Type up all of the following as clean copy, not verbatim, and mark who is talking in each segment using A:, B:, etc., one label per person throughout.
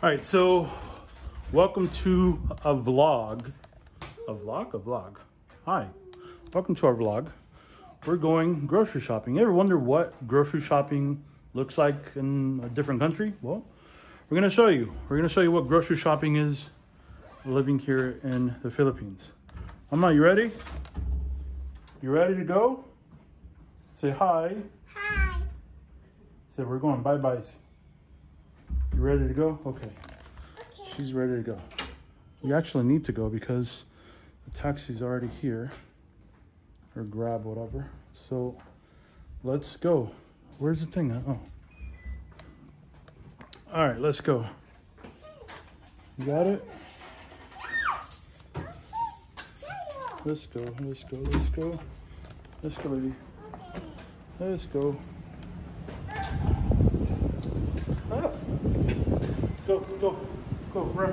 A: All right, so welcome to a vlog. A vlog. Hi, welcome to our vlog. We're going grocery shopping. You ever wonder what grocery shopping looks like in a different country? Well, we're gonna show you. We're gonna show you what grocery shopping is living here in the Philippines. Amma, you ready? You ready to go? Say hi.
B: Hi.
A: Say we're going bye-byes. You ready to go? Okay.
B: Okay.
A: She's ready to go. You actually need to go because the taxi's already here. Or grab whatever. So let's go. Where's the thing? Oh. All right, let's go. You got it? Let's go, let's go, let's go. Let's go, baby. Let's go. Ah. Go, run.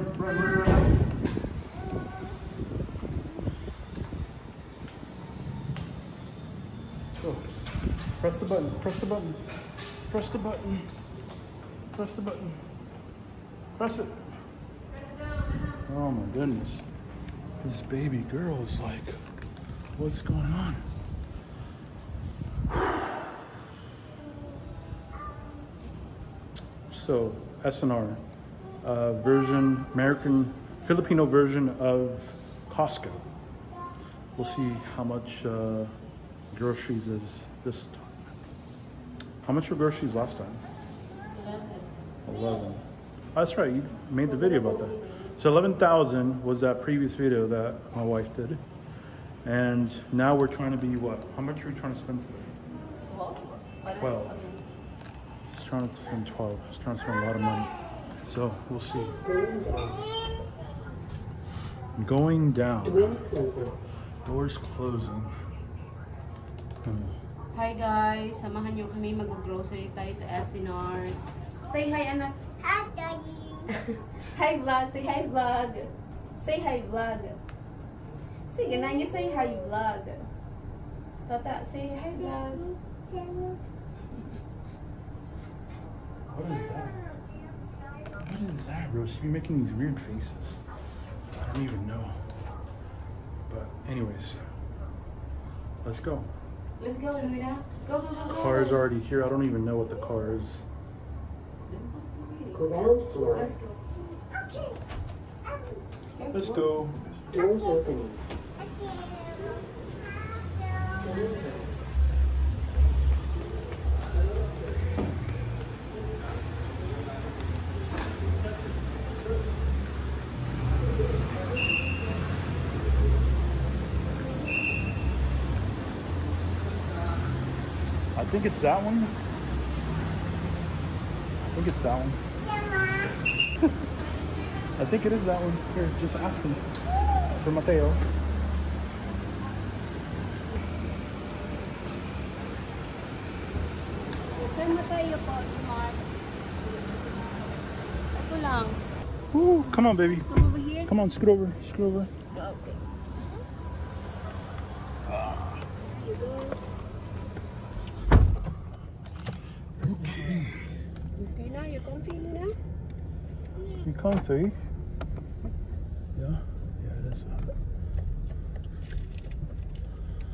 A: Go. Press the button. Press the button. Press it. Press it. Oh my goodness. This baby girl is like, what's going on? So, SNR, Filipino version of Costco. We'll see how much groceries is this time. How much were groceries last time? 11. That's right, you made the video about that. So 11,000 was that previous video that my wife did. And now we're trying to be what? How much are we trying to spend today? 12. She's trying to spend 12. She's trying to spend a lot of money. So we'll see. Going down. Doors closing.
C: Hi guys, samahan nyo kami mag-grocery tayo sa SNR. Say hi, anak.
B: Hi, Daddy.
C: Hi vlog, say hi vlog. Say hi vlog. Sige na, you say hi vlog. Tata, say hi vlog.
A: What is that? What is that, bro? She be making these weird faces. I don't even know. But anyways, let's go.
C: Let's go, Luina. Go.
A: Car is already here. I don't even know what the car is.
D: Ground floor.
C: Let's go.
B: Okay.
A: Let's go.
D: Doors opening.
A: I think it's that one. I think it's that one. I think it is that one. Here, just ask him. For Mateo.
C: Sir Mateo po, Mark. Ito lang.
A: Ooh, come on, baby.
C: Come over here.
A: Come on, scoot over. Scoot over.
C: Okay. Here you go.
A: Okay.
C: Okay na, you're comfy na?
A: You comfy? Yeah? Yeah, it is.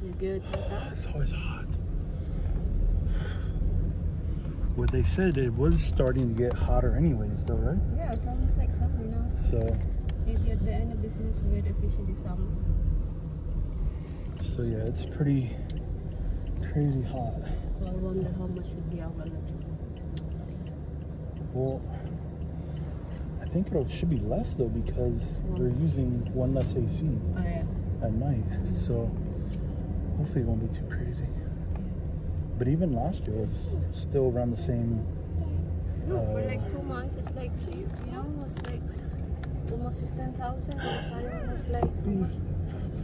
C: You're good.
A: It's always hot. What they said, it was starting to get hotter anyways though, right?
C: Yeah, it's almost like summer now.
A: So
C: Maybe at the end of this month we're officially summer.
A: So yeah, it's pretty crazy hot.
C: So I wonder how much would be our electricity.
A: Well, I think it should be less though because we're using one less AC
C: Oh yeah.
A: at night. So hopefully it won't be too crazy. But even last year was still around the same.
C: No, for like 2 months it's like, it's like almost 15,000. It's almost like.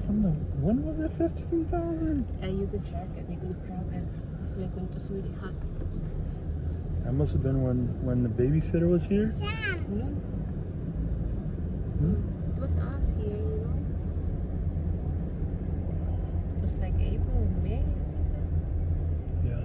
A: From the when was it 15,000?
C: Yeah, you could check it. You could track it. It's like when it was really hot.
A: That must have been when the babysitter was here.
C: You know?
A: Hmm?
C: It was us here, you know? It was like April, May.
A: Yeah.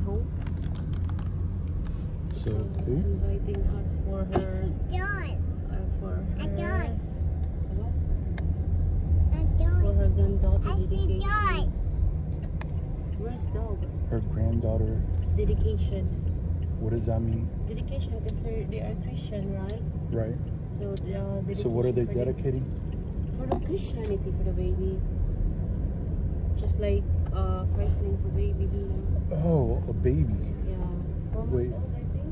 C: Hope.
A: So who?
C: Inviting us for her. For her. For her granddaughter dedication. Where's dog?
A: Her granddaughter.
C: Dedication.
A: What does that mean?
C: Dedication because they are Christian, right?
A: Right.
C: So dedication
A: So what are they
C: for
A: dedicating?
C: For the Christianity for the baby. Just like christening for baby Luna.
A: Oh, a baby.
C: Yeah. 4
A: Wait.
C: months old, I think.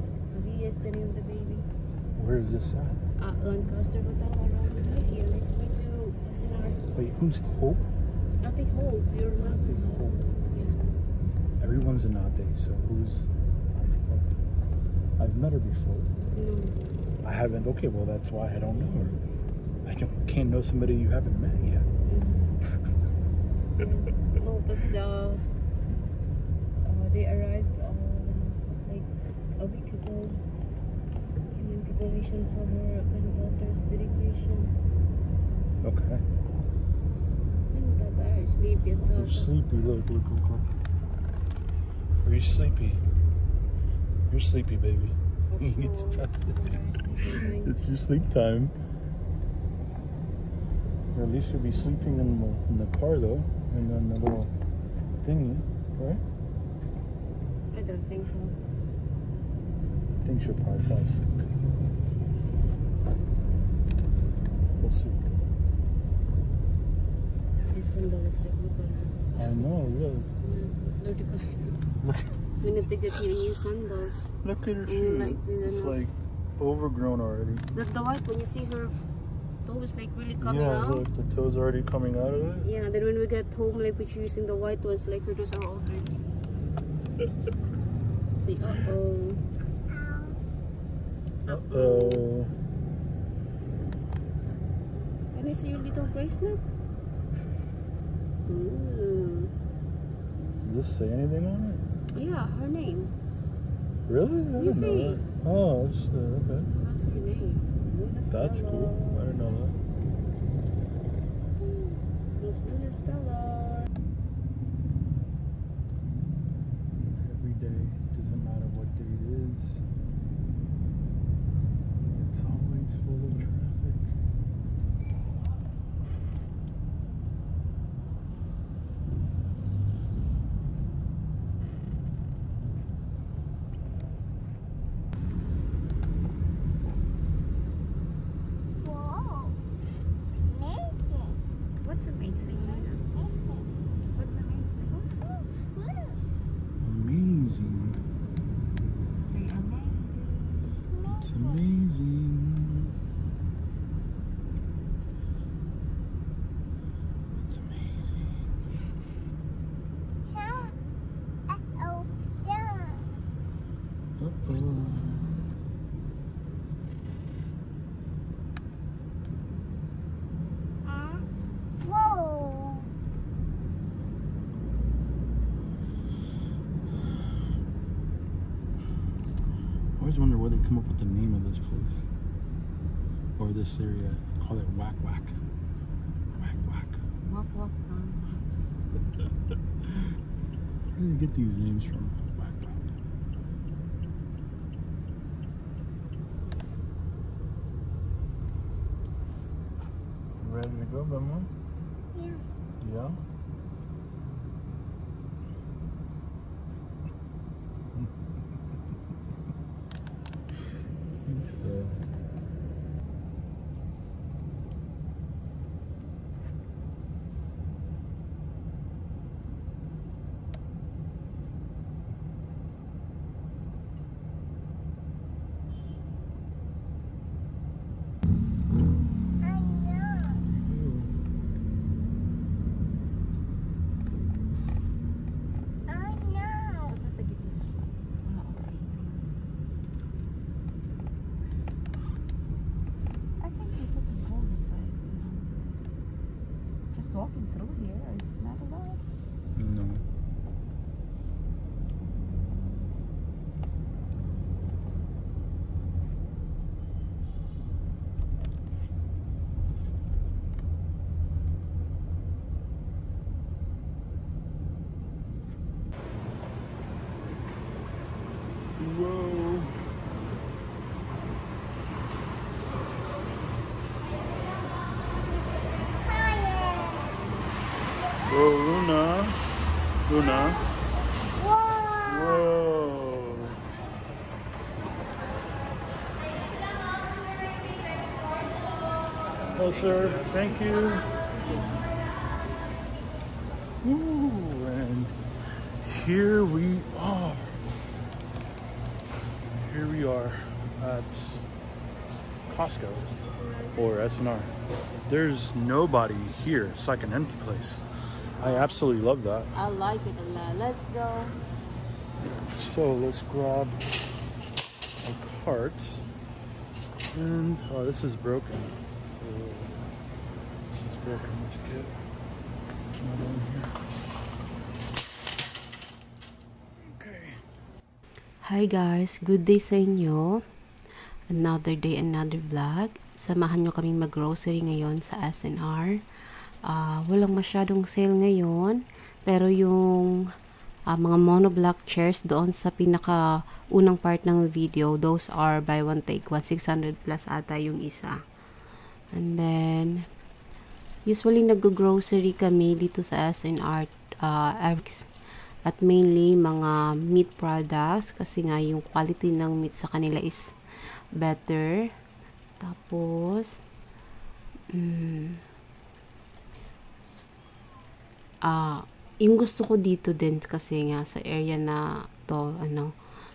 C: V is the name of the baby.
A: Where is this at?
C: Lancaster Hotel around here. Like we do seminar.
A: Wait, who's Hope?
C: Ate Hope, your mom.
A: Ate Hope.
C: Yeah.
A: Everyone's an Ate, so who's Ate Hope? I've met her before.
C: No.
A: I haven't. Okay, well that's why I don't know her. I can't know somebody you haven't met yet.
C: No, because they arrived like a week ago in preparation for her granddaughter's dedication.
A: Okay.
C: And Tata is sleepy and
A: You're
C: Tata.
A: sleepy. Look. Are you sleepy? You're sleepy, baby. It's it's your sleep time. Or at least you'll be sleeping in the car though, and then the little thingy, right?
C: I don't think so.
A: I think she'll probably fall asleep. We'll see.
C: His sandal is like, look at her.
A: I know, look.
C: It's vertical.
A: Look,
C: We need to get new sandals.
A: look at her
C: Mm,
A: shoe.
C: like,
A: It's like overgrown already.
C: The white, when you see her toe is like really coming
A: Yeah,
C: out.
A: look, the toes already coming out of it.
C: Yeah, then when we get home, like we're using the white ones, like her toes are all dirty. See, uh-oh.
A: Uh-oh.
C: Can I see your little bracelet? Ooh.
A: Does this say anything on it?
C: Yeah, her name.
A: Really? I
C: You
A: didn't know
C: see.
A: that. Oh, it's, okay.
C: That's her name. Luna
A: That's
C: Stella.
A: cool. I didn't know that.
C: It's Luna Stella.
A: Every day, doesn't matter what day it is, it's always full of traffic.
B: Whoa. Amazing.
C: What's amazing?
B: Amazing.
C: What's amazing?
A: Amazing.
C: Say amazing.
A: It's amazing. It's amazing.
B: Sir. Uh-oh. Sir.
A: Uh-oh.
B: Whoa.
A: I always wonder where they come up with the name of this place. Or this area. Call it Whack Whack. Whack Whack.
C: Walk.
A: Where do they get these names from? Whack Whack. You ready to go, Bama?
B: Yeah.
A: Yeah?
B: I know. I know.
C: I think we could go this side. Just walking through here, is it not allowed?
A: No. Luna.
B: Whoa.
A: Whoa. Oh, sir. Thank you. Ooh, and here we are. Here we are at Costco or S&R. There's nobody here. It's like an empty place. I absolutely love that.
C: I like it a lot. Let's go.
A: So let's grab a cart. And oh, this is broken. Oh, this is broken. Let's get another one here. Okay.
E: Hi guys, good day sa inyo. Another day, another vlog. Samahan nyo kaming mag-grocery ngayon sa S&R. Walang masyadong sale ngayon, pero yung mga monoblock chairs doon sa pinaka unang part ng video, those are buy one take one, 600 plus ata yung isa. And then usually nag-grocery kami dito sa S&R at mainly mga meat products kasi nga yung quality ng meat sa kanila is better. Tapos yung gusto ko dito din kasi nga sa area na to,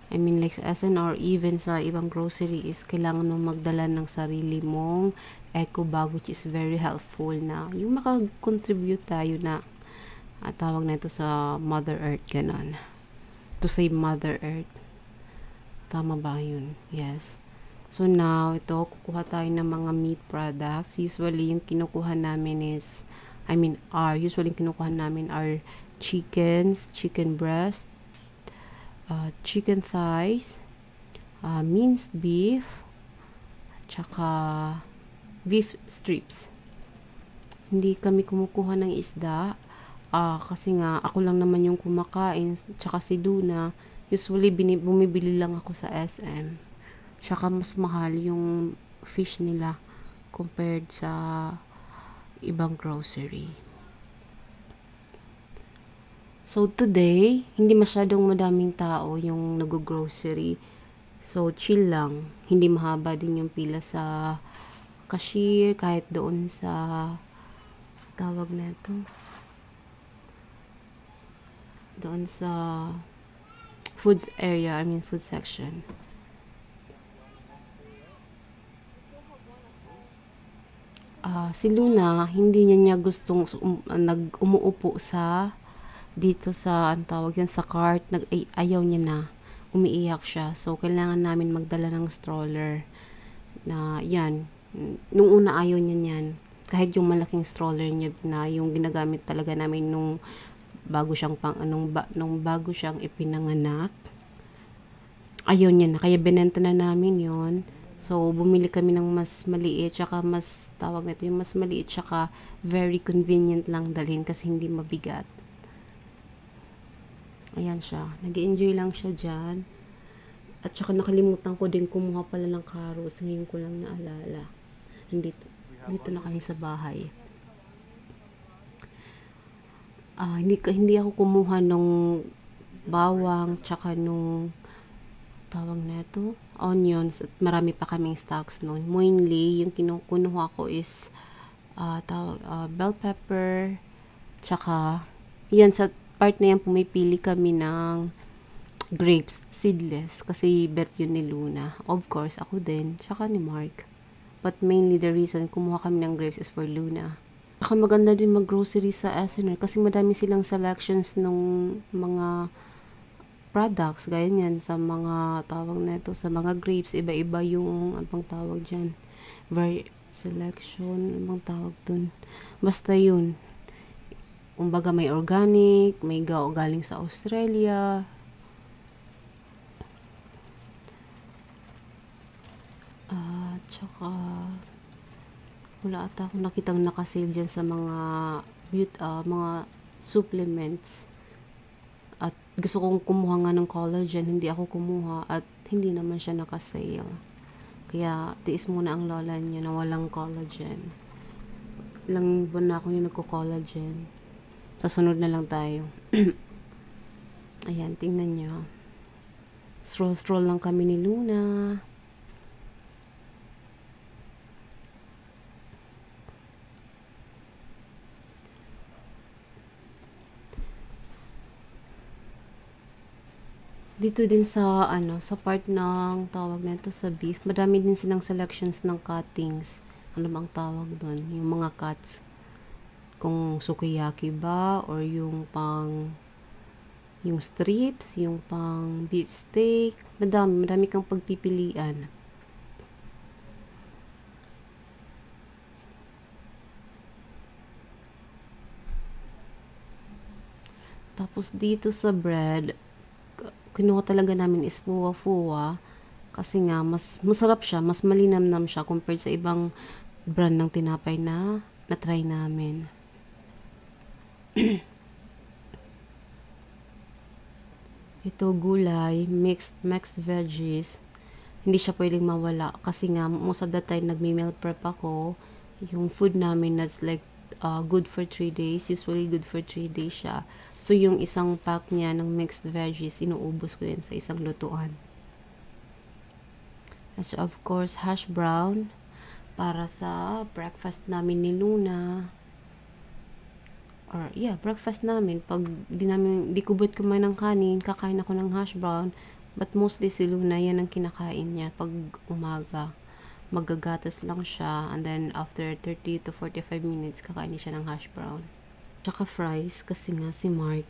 E: I mean like sa S&R, even sa ibang grocery is kailangan mo magdala ng sarili mong eco bag, which is very helpful na yung makakontribute tayo na tawag na ito sa Mother Earth, ganon. To save Mother Earth. Tama ba yun? Yes. So now, ito, kukuha tayo ng mga meat products. Usually, yung kinukuha namin is, usually kinukuha namin are chickens, chicken breast, chicken thighs, minced beef, tsaka beef strips. Hindi kami kumukuha ng isda, kasi nga, ako lang naman yung kumakain, tsaka si Luna, usually bumibili lang ako sa SM. Tsaka mas mahal yung fish nila compared sa ibang grocery. So today, hindi masyadong madaming tao yung nag-grocery. So chill lang. Hindi mahaba din yung pila sa cashier, kahit doon sa tawag na ito. Doon sa foods area, food section. Si Luna, hindi niya gustong umuupo sa dito sa tawag yan sa cart, ayaw niya na, umiiyak siya. So kailangan namin magdala ng stroller na yan. Nung una ayaw niya niyan, kahit yung malaking stroller niya na yung ginagamit talaga namin nung bago siyang nung bago siyang ipinanganak, ayaw niya na, kaya binenta na namin yon. So, bumili kami ng mas maliit, tsaka mas, tawag nito, yung mas maliit, tsaka very convenient lang dalhin kasi hindi mabigat. Ayan siya. Nag-enjoy lang siya dyan. At tsaka nakalimutan ko din kumuha pala ng carrots. Ngayon ko lang naalala. Dito na kami sa bahay. Hindi ako kumuha ng bawang, tsaka nung tawag na ito, onions, at marami pa kaming stocks noon. Mainly, yung kinukuha ko is bell pepper, tsaka yan, sa part na yan pumipili kami ng grapes, seedless, kasi bet yun ni Luna. Of course, ako din, tsaka ni Mark. But mainly the reason kumuha kami ng grapes is for Luna. Tsaka maganda din mag-grocery sa S&R kasi madami silang selections ng mga products, gaya yan, sa mga tawag na ito, sa mga grapes, iba-iba yung, anong tawag dyan, selection, anong tawag dun, basta yun, kumbaga may organic, may galing sa Australia, tsaka wala ata ako nakitang nakasale dyan sa mga mga supplements. At gusto kong kumuha nga ng collagen, hindi ako kumuha at hindi naman siya nakasale. Kaya tiis muna ang lola niya na walang collagen. Ilang buwan na ako yung nagko-collagen. Sa sunod na lang tayo. Ayan, tingnan nyo. Stroll lang kami ni Luna. Dito din sa sa part ng tawag nito sa beef, madami din silang selections ng cuttings. Ano bang tawag doon? Yung mga cuts. Kung sukiyaki ba or yung strips, yung pang beef steak, madami kang pagpipilian. Tapos dito sa bread, kinuha talaga namin is fuwa-fuwa kasi nga mas masarap siya, mas malinamnam siya compared sa ibang brand ng tinapay na try namin. Ito gulay, mixed veggies. Hindi siya pwedeng mawala kasi nga most of the time nagme-meal prep ako. Yung food namin that's like good for 3 days. Usually good for 3 days siya. So yung isang pack niya ng mixed veggies, inuubos ko yun sa isang lutuan. And so of course, hash brown para sa breakfast namin ni Luna. Or yeah, breakfast namin. Pag di kubot kumain ng kanin, kakain ako ng hash brown. But mostly si Luna, yan ang kinakain niya pag umaga. Magagatas lang siya, and then after 30 to 45 minutes, kakain siya ng hash brown. Tsaka fries, kasi nga si Mark,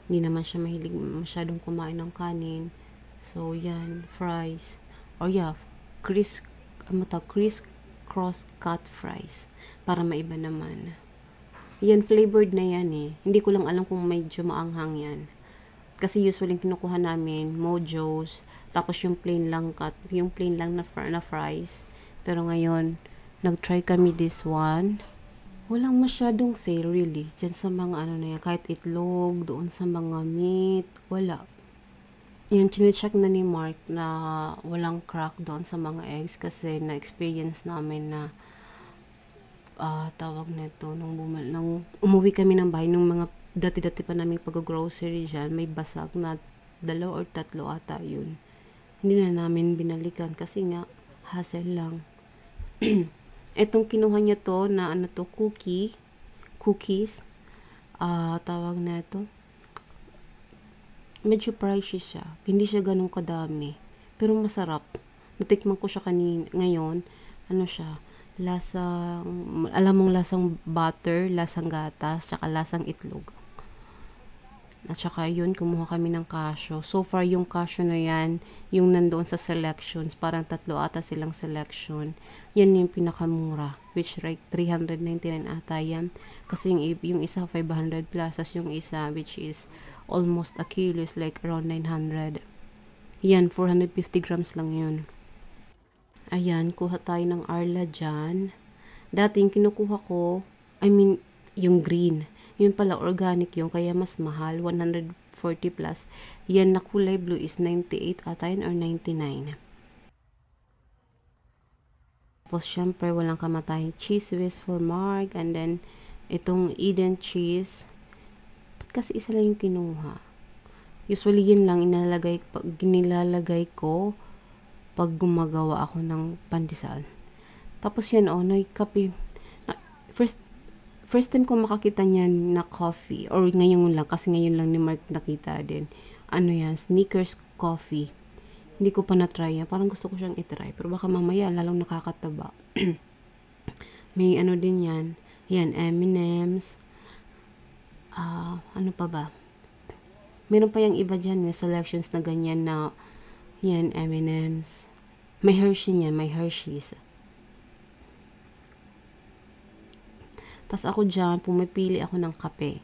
E: hindi naman siya mahilig masyadong kumain ng kanin. So, yan, fries. Or yeah, criss cross cut fries. Para maiba naman. Yan, flavored na yan eh. Hindi ko lang alam kung medyo maanghang yan. Kasi usually kinukuha namin, Mojo's, tapos yung plain lang na fries. Pero ngayon, nag-try kami this one. Walang masyadong sale really. Diyan sa mga na yan, kahit itlog, doon sa mga meat, wala. Yan, chinecheck na ni Mark na walang crack doon sa mga eggs kasi na-experience namin na tawag nito nung umuwi kami ng bahay nung mga dati-dati pa namin pag-grocery dyan, may basag na 2 or 3 ata yun. Hindi na namin binalikan kasi nga hassle lang. Etong kinuha niya to na cookies. Tawag na ito. Medyo pricey siya. Hindi siya ganun kadami. Pero masarap. Natikman ko siya ngayon. Ano siya? Alam mong lasang butter, lasang gatas, tsaka lasang itlog. At saka yun, kumuha kami ng cashew. So far, yung cashew na yan, yung nandoon sa selections, parang 3 ata silang selection. Yan yung pinakamura, which like 399 ata yan. Kasi yung isa 500 plus, as yung isa, which is almost a kilo, is like around 900. Yan, 450 grams lang yun. Ayan, kuha tayo ng Arla dyan. Dating kinukuha ko, yung green. Yun pala, organic yung, kaya mas mahal, 140 plus. Yan na kulay blue is 98 ata yun or 99. Tapos, syempre, walang kamatayang cheese whiz for Mark. And then, itong Eden cheese. Ba't kasi isa lang yung kinuha? Usually, yun lang nilalagay ko pag gumagawa ako ng pandesal. Tapos yan, kape. First time ko makakita niyan na coffee, or ngayon lang, kasi ngayon lang ni Mark nakita din. Yan, Snickers coffee. Hindi ko pa na-try yan. Parang gusto ko siyang i-try. Pero baka mamaya, lalong nakakataba. May din yan. Yan, M&M's. Ano pa ba? Meron pa yung iba dyan, selections na ganyan na, yan, M&M's. May Hershey yan, may Hershey's. Tapos ako dyan, pumipili ako ng kape.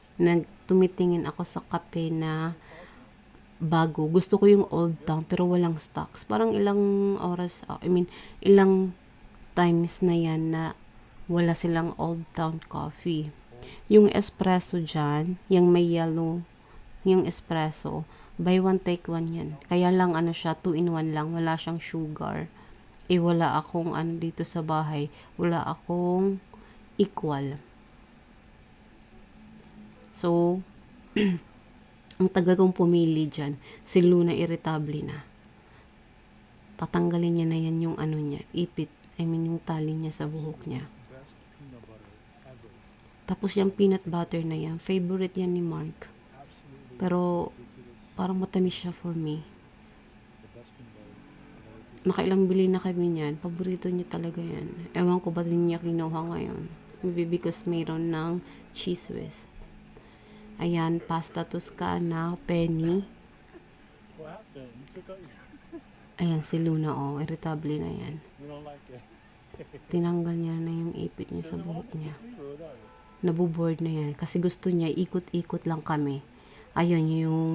E: Tumitingin ako sa kape na bago. Gusto ko yung Old Town, pero walang stocks. Parang ilang times na yan na wala silang Old Town coffee. Yung espresso dyan, yung may yellow, yung espresso, buy one, take one yan. Kaya lang siya, 2-in-1 lang. Wala siyang sugar. Wala akong dito sa bahay. Wala akong equal. So, Ang tagal kong pumili dyan. Si Luna irritable na. Tatanggalin niya na yan yung ano niya, ipit. I mean yung tali niya sa buhok niya. Tapos yung peanut butter na yan, favorite yan ni Mark. Pero parang matamis siya for me. Nakailang bili na kami niyan. Paborito niya talaga yan. Ewan ko ba din niya kinuha ngayon. Maybe because mayroon ng cheese whiz. Ayan, pasta Toscana, penny. Ayan, si Luna, oh. Irritable na yan. Tinanggal niya na yung ipit niya sa buhok niya. Nabuboard na yan. Kasi gusto niya, ikot-ikot lang kami. Ayun, yung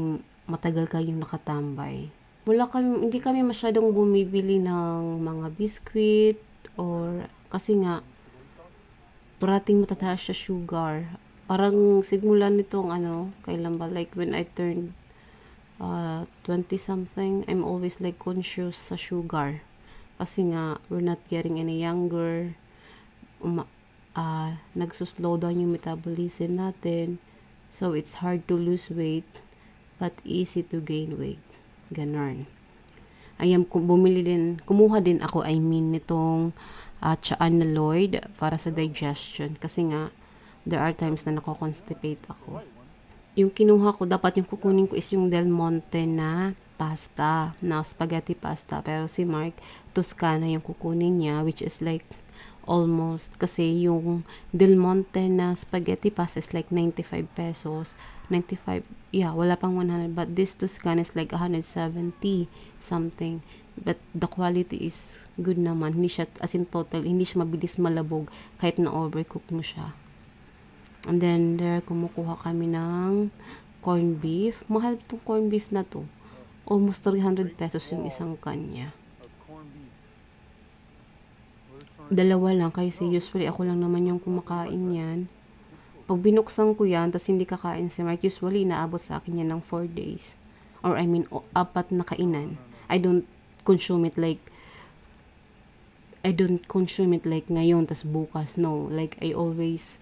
E: matagal kayong nakatambay. Hindi kami masyadong bumibili ng mga biscuit or kasi nga parating matataas siya sugar. Parang simulan nitong kailan ba, like when I turned 20 something, I'm always like conscious sa sugar. Kasi nga we're not getting any younger. Nagsuslow down yung metabolism natin. So it's hard to lose weight but easy to gain weight. Ganon. Ayan, kumuha din ako, nitong Tsaan na Lloyd para sa digestion. Kasi nga, there are times na nako-constipate ako. Yung kinuha ko, dapat yung kukunin ko is yung Del Monte na pasta, na spaghetti pasta. Pero si Mark, Toscana yung kukunin niya, which is like almost, kasi yung Del Monte na spaghetti pasta is like 95 pesos. 95, yeah, wala pang 100. But this Toscana is like 170 something. But the quality is good naman. Hindi siya, as in total, hindi siya mabilis malabog kahit na overcook mo siya. And then, there, kumukuha kami ng corned beef. Mahal itong corned beef na to. Almost 300 pesos yung isang kanya. Dalawa lang, kasi usually ako lang naman yung kumakain yan. Pag binuksan ko yan, tas hindi kakain si Mark, usually inaabot sa akin yan ng 4 days. Or 4 na kainan. I don't consume it like ngayon, tas bukas. No, like I always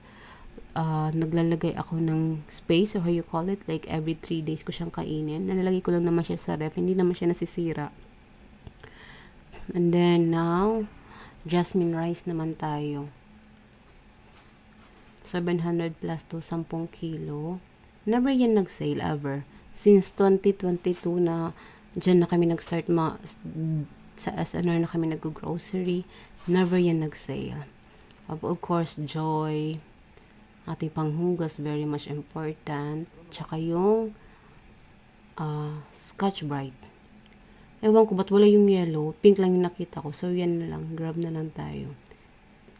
E: naglalagay ako ng space, or how you call it, like every 3 days ko siyang kainin. Nalalagay ko lang naman siya sa ref, hindi naman siya nasisira. And then now, jasmine rice naman tayo. 700 plus to 10 kilo. Never yan nag-sale ever. Since 2022 na dyan na kami nag-start sa SNR na kami nag-grocery, never yan nag-sale. Of course, Joy, ating panghugas, very much important. Tsaka yung Scotch Brite. Ewan ko ba't wala yung yellow, pink lang yung nakita ko. So yan na lang, grab na lang tayo.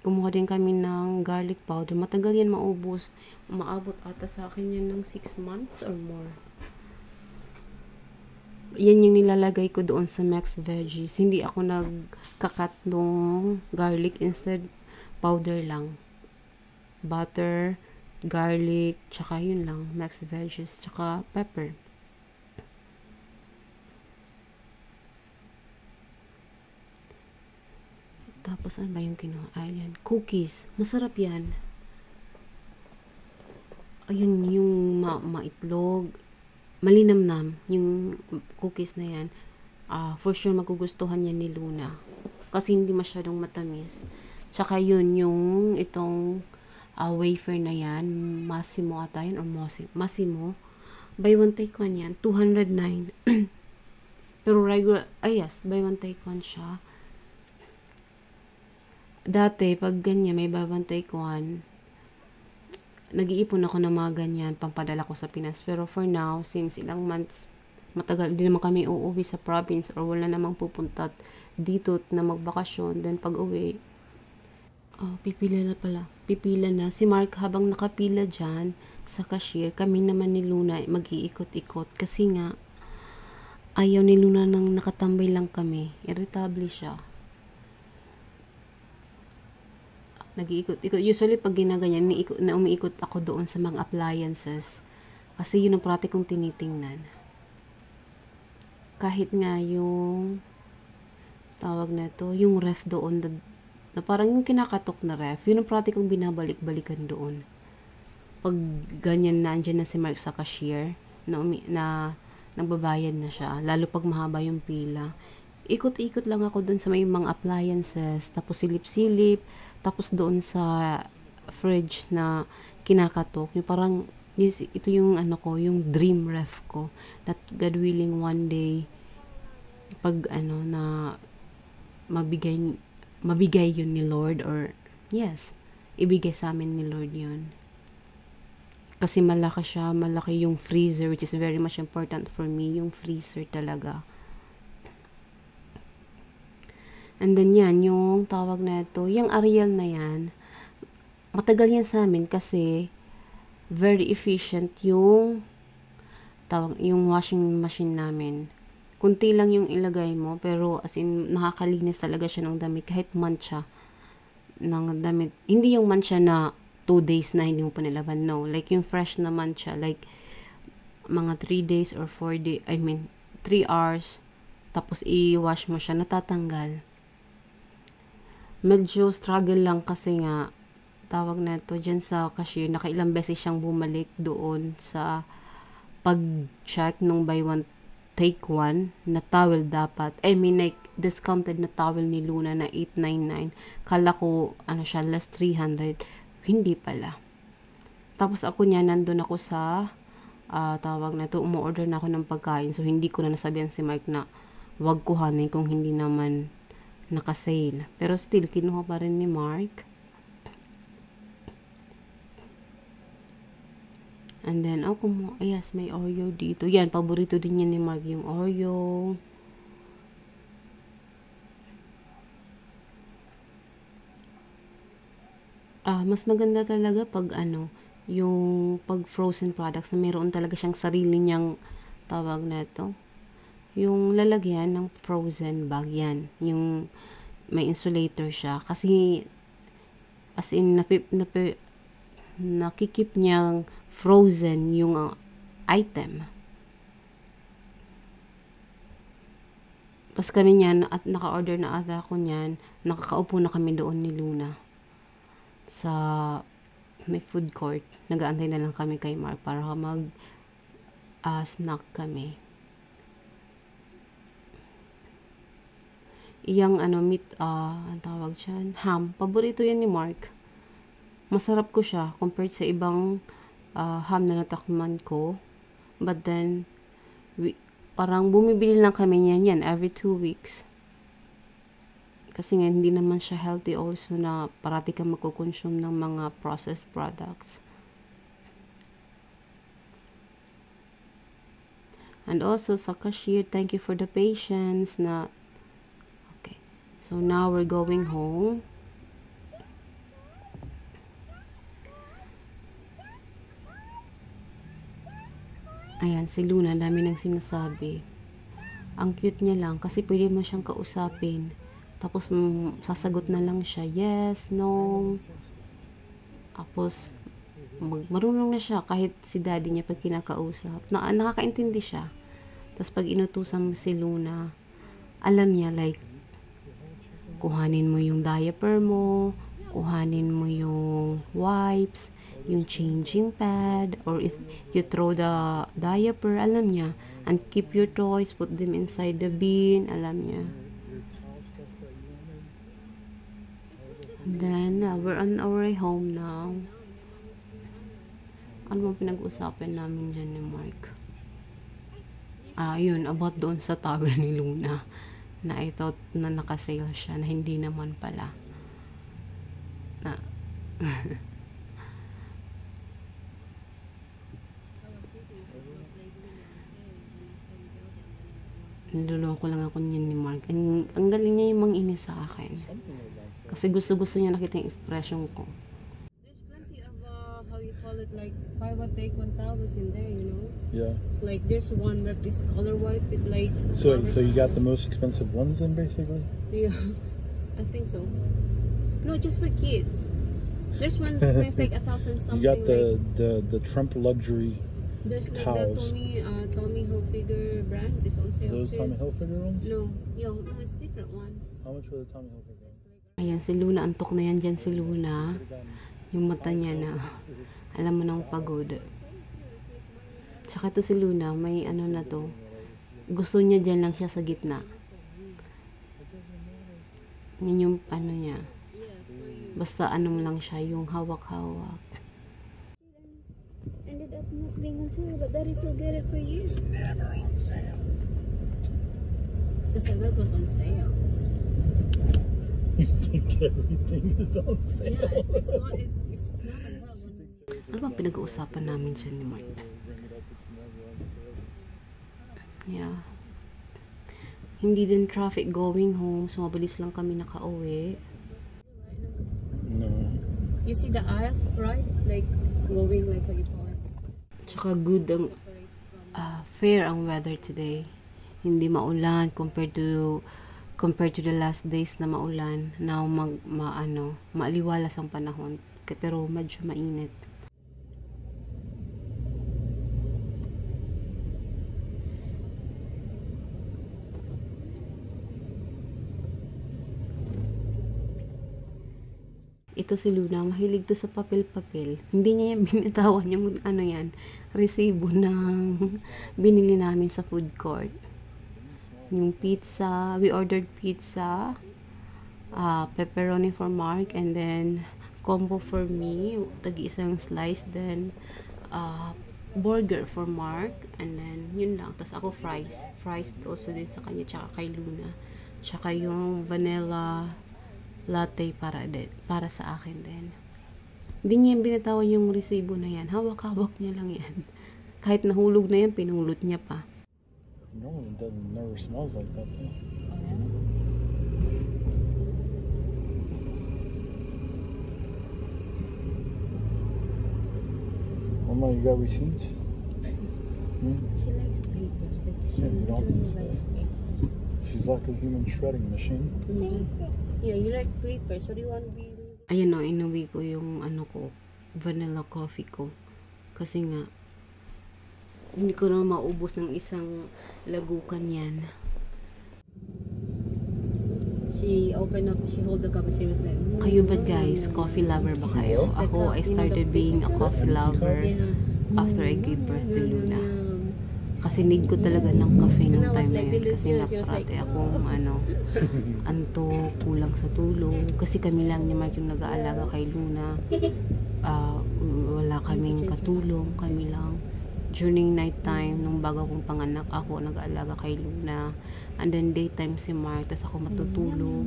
E: Kumuha din kami ng garlic powder. Matagal yan maubos. Maabot ata sa akin yan ng 6 months or more. Yan yung nilalagay ko doon sa Max Veggies. Hindi ako nagkakat ng garlic. Instead, powder lang. Butter, garlic, tsaka yun lang. Max Veggies, tsaka pepper. Tapos, ano ba yung kinuha? Ayan, cookies. Masarap yan. Ayun, yung maitlog. Malinamnam. Yung cookies na yan. For sure, magugustuhan yan ni Luna. Kasi hindi masyadong matamis. Tsaka yun, yung itong wafer na yan. Massimo ata yun, or Massimo. Buy one, take one yan. 209. Pero regular, yes, buy one, take one siya. Dati, pag ganyan, may buy one, take one, nag-iipon ako ng mga ganyan, pampadala ko sa Pinas. Pero for now, since ilang months, matagal din naman kami uuwi sa province or wala namang pupunta dito na magbakasyon. Then pag uwi, pipila na. Si Mark habang nakapila dyan sa cashier, kami naman ni Luna mag-iikot-ikot. Kasi nga, ayaw ni Luna nang nakatambay lang kami. Irritable siya. Nag-iikot-ikot. Usually, pag ginaganyan, umiikot ako doon sa mga appliances. Kasi yun ang parati kong tinitingnan. Kahit nga yung tawag na ito, yung ref doon, na parang yung kinakatok na ref, yun ang parati kong binabalik-balikan doon. Pag ganyan na, andyan na si Mark sa cashier, na nagbabayad na siya, lalo pag mahaba yung pila. Ikot-ikot lang ako dun sa may mga appliances, tapos silip-silip, tapos doon sa fridge na kinakatok. Yung parang, ito yung ano ko, yung dream ref ko. That God willing one day, pag ano na mabigay yun ni Lord, or yes, ibigay sa amin ni Lord yun. Kasi malaki siya, malaki yung freezer, which is very much important for me, yung freezer talaga. And then yan, yung tawag na ito, yung Ariel na yan, matagal yan sa amin kasi very efficient yung washing machine namin. Kunti lang yung ilagay mo, pero as in, nakakalinis talaga siya ng damit, kahit mancha ng damit. Hindi yung mancha na 2 days na hindi mo pa nilaban, no. Like yung fresh na mancha, like mga 3 days or 4 days, 3 hours, tapos i-wash mo siya, natatanggal. Medyo struggle lang kasi nga, tawag na ito, dyan sa cashier, nakailang beses siyang bumalik doon sa pag-check nung buy one, take one, na towel dapat. Like, discounted na towel ni Luna na 899. Kala ko, siya, less 300. Hindi pala. Tapos ako niya, nandun ako sa, tawag na ito, umu-order na ako ng pagkain. So, hindi ko na nasabihan si Mark na wag kuhanin kung hindi naman naka-sale. Pero still, kinuha pa rin ni Mark. And then, yes, may Oreo dito. Yan, paborito din yan ni Mark, yung Oreo. Mas maganda talaga pag yung pag frozen products na mayroon talaga siyang sarili niyang, tawag na ito, yung lalagyan ng frozen bag, yan. Yung may insulator siya. Kasi, as in, nakikip niyang frozen yung item. Tapos kami niyan, at naka-order na ata ako niyan, nakakaupo na kami doon ni Luna sa may food court. Nag-aantay na lang kami kay Mark para snack kami. Iyang meat, ang tawag dyan, ham. Paborito yan ni Mark. Masarap ko siya compared sa ibang ham na natakman ko. But then, parang bumibili lang kami yan every 2 weeks. Kasi nga, hindi naman siya healthy also na parati ka magkukonsume ng mga processed products. And also, sa cashier, thank you for the patience na, okay. So, now we're going home. Ayan, si Luna, dami nang sinasabi. Ang cute niya lang, kasi pwede mo siyang kausapin. Tapos, sasagot na lang siya, yes, no. Tapos, marunong na siya, kahit si daddy niya pag kinakausap. Nakakaintindi siya. Tapos, pag inutusan mo si Luna, alam niya, like, kuhanin mo yung diaper mo, kuhanin mo yung wipes, yung changing pad, or if you throw the diaper, alam niya. And keep your toys, put them inside the bin, alam niya. Then, we're on our way home now. Ano bang pinag-usapan namin dyan ni Mark? Yun, about doon sa towel ni Luna. Na I thought na nakasale siya, na hindi naman pala. Niloloko lang ako niyan ni Mark. Ang galing niya yung manginis sa akin. Kasi gusto niya nakita yung expression ko. There's plenty of, how you call it, like, buy one, take one towels in there, you know?
A: Yeah.
E: Like, there's one that is color white with, like...
A: So you got the most expensive ones then, basically?
E: Yeah, I think so. No, just for kids. There's one that's like 1,000 something.
A: You got the Trump luxury
E: there's like
A: towels.
E: The Tommy Hilfiger brand. This on sale.
A: Those Tommy Hilfiger ones?
E: No, it's different one.
A: How much were the Tommy Hilfiger?
E: Ayan, si Luna, antok na yan dyan si Luna. Yung mata niya na, alam mo nang pagod. Tsaka to si Luna, may ano na to. Gusto niya dyan lang siya sa gitna. Yan yung ano niya. Basta ano lang siya, yung hawak-hawak.
B: Ended up not being on sale, but Daddy still get it for you.
A: Never on sale.
E: Just like that was on sale.
A: You think everything is on sale?
E: Yeah, if it's not on sale. Ano bang pinag-uusapan namin siya ni Mark? Yeah. Hindi din traffic going home, so mabilis lang kami nakauwi.
A: No.
E: You see the aisle, right? Like, going like how you call it. Tsaka good ang, fair ang weather today. Hindi maulan compared to the last days na maulan. Now, maaliwalas ang panahon. Pero medyo mainit. Ito si Luna, mahilig to sa papel-papel. Hindi niya yan binitawan yung ano yan, resibo ng binili namin sa food court. Yung pizza, we ordered pizza, pepperoni for Mark, and then combo for me, tagi-isang slice, then burger for Mark, and then yun lang. Tapos ako fries also din sa kanya, tsaka kay Luna. Tsaka yung vanilla latte para sa akin din. Hindi niya binitawan yung resibo na yan. Hawak-hawak niya lang yan. Kahit nahulog na yan, pinulot niya pa.
A: No, it doesn't. Never smells like that though. Mama, you got receipts?
E: She likes papers. Like she
A: Yeah, you don't
E: really
A: have to
E: likes
A: say.
E: papers.
A: She's like a human shredding machine.
E: Yeah, you like papers. What do you want to be? Ayan o, inuwi ko yung ano ko, vanilla coffee ko. Kasi nga, hindi ko na maubos ng isang lagukan yan. She opened up, she hold the cup and she was like, kayo ba guys, coffee lover ba kayo? Ako, I started being a coffee lover after I gave birth to Luna. Kasi need ko talaga ng cafe nung time na yun. Kasi nga parate akong anto, kulang sa tulog. Kasi kami lang ni Mark yung nag-aalaga kay Luna. Wala kaming katulong, kami lang. During night time, nung bago kong panganak ako, nag-aalaga kay Luna. And then daytime si Mark, tas ako matutulog.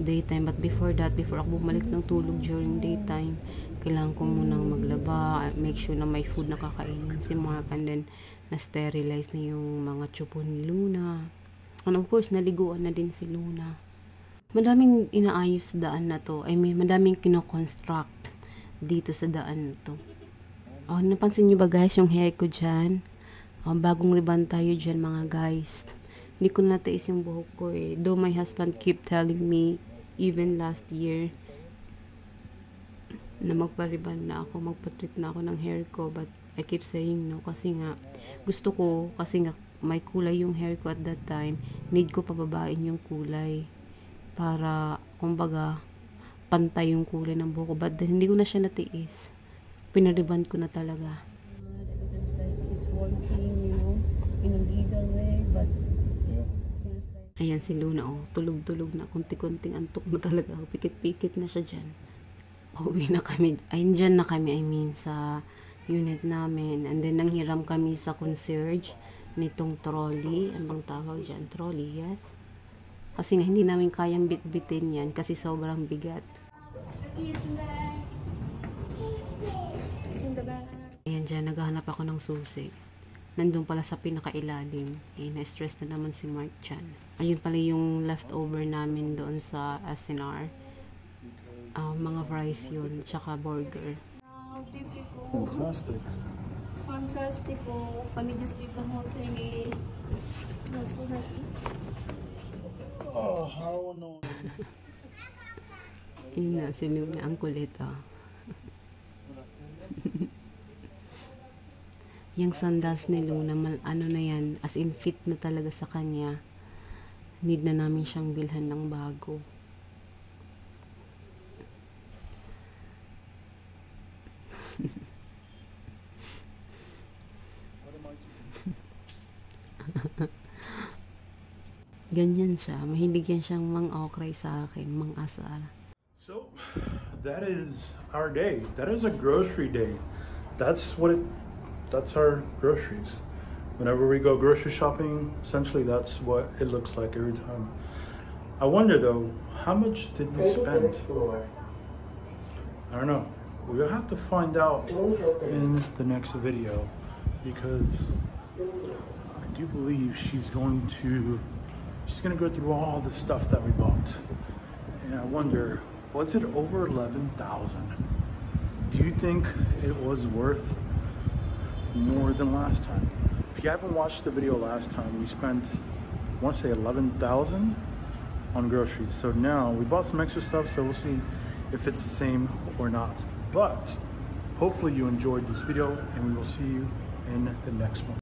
E: Daytime, but before that, before ako bumalik ng tulog during daytime, kailangan ko munang maglaba, make sure na may food na kakainin si Mark, and then na-sterilize na yung mga tsupo ni Luna. And of course, naliguan na din si Luna. Madaming inaayos sa daan na to. I mean, madaming kino-construct dito sa daan na to. Oh, napansin nyo ba guys yung hair ko dyan? Bagong ribbon tayo dyan mga guys. Hindi ko natiis yung buhok ko eh. Though my husband keep telling me, even last year, na magpa-ribbon na ako, magpa-treat na ako ng hair ko. But I keep saying no. Kasi nga, gusto ko, kasi nga, may kulay yung hair ko at that time. Need ko pababain yung kulay. Para, kumbaga, pantay yung kulay ng buhok ko. But then, hindi ko na siya natiis. Pinariban ko na talaga.
B: Because like it's working, you know, in a legal way, but
A: Yeah.
B: seems like
E: Ayan si Luna, oh. Tulog-tulog na. Kunti-kunting antok na talaga. Pikit-pikit na siya dyan. Uwi na kami. Ayun, dyan na kami, I mean, sa unit namin. And then, nanghiram kami sa concierge nitong trolley. Anong tawag dyan? Trolley, yes. Kasi nga, hindi namin kayang bit-bitin yan kasi sobrang bigat.
B: it's in the bag.
E: Ayan dyan, naghahanap ako ng susi. Nandun pala sa pinakailalim. Eh, na-stress na naman si Mark dyan. Ayun pala yung leftover namin doon sa SNR. Mga fries yun, tsaka burger.
B: Wow, typical.
A: Fantastic.
B: Fantastic. Oh, let me just leave the whole thing. I'm so happy.
A: Oh, how annoying.
E: Yun na, si Luna, ang kulit, oh. Yung sandals ni Luna, ano na yan, as in fit na talaga sa kanya. Need na namin siyang bilhan ng bago. ganyan siya. Mahilig yan siyang mang-okray sa akin, mang-asar.
A: So, that is our day. That is a grocery day. That's our groceries. Whenever we go grocery shopping, essentially that's what it looks like every time. I wonder though, how much did we spend? I don't know. We'll have to find out in the next video, because I do believe she's gonna go through all the stuff that we bought. And I wonder, was it over 11,000? Do you think it was worth more than last time? If you haven't watched the video last time, we spent, I want to say 11,000 on groceries. So now we bought some extra stuff, so we'll see if it's the same or not. But hopefully you enjoyed this video, and we will see you in the next one.